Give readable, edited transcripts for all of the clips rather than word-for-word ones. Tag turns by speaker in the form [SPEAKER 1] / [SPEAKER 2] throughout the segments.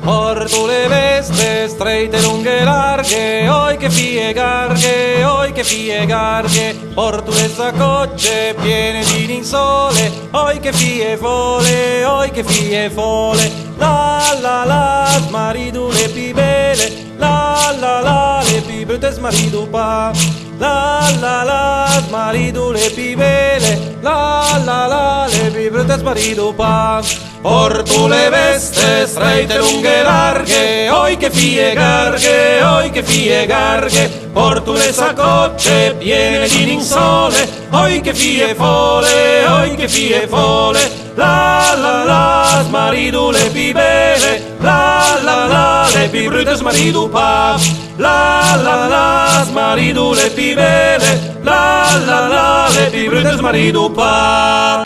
[SPEAKER 1] Porto le veste strette, lunghe, larghe, oi che fie garghe, oi che fie garghe. Porto le saccocce piene di linsole, oi che fie fole, oi che fie fole. La, smaridule pi belle, la, le pi brute smaridu pa. La, smaridule pi belle, la, le pi brute smaridu pa. Porto le veste strette, lunghe, larghe, oi che fie garghe, oi che fie garghe. Porto le saccocce piene di linsole, oi che fie fole, oi che fie fole. La, smaridule pi belle, la, le pi brute smaridu pa. La, smaridule pi belle, la, le pi brute smaridu pa.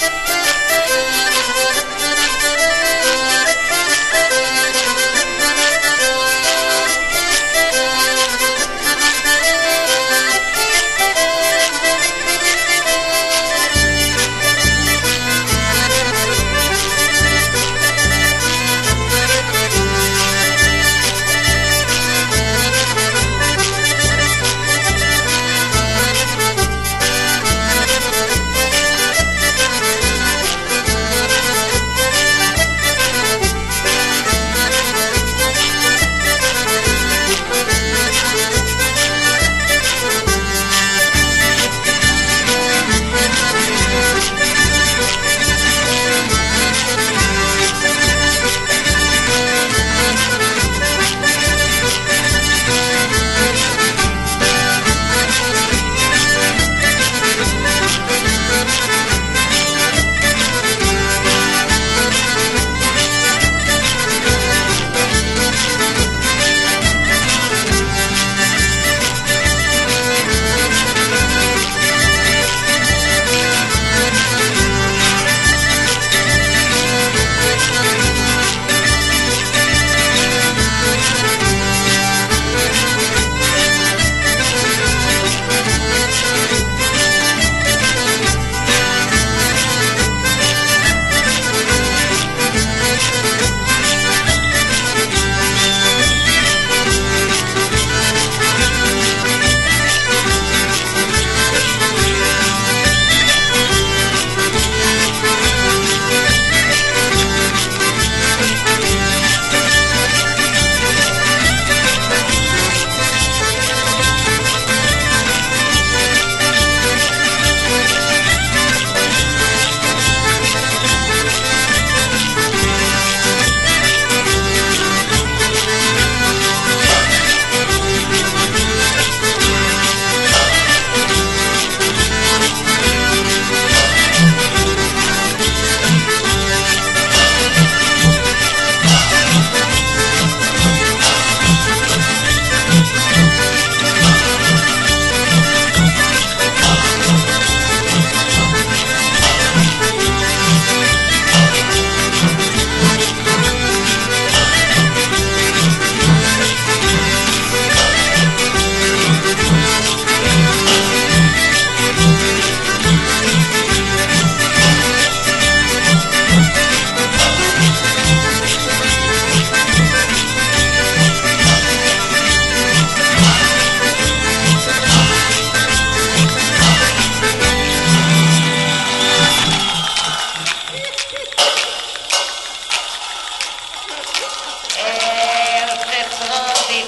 [SPEAKER 2] Di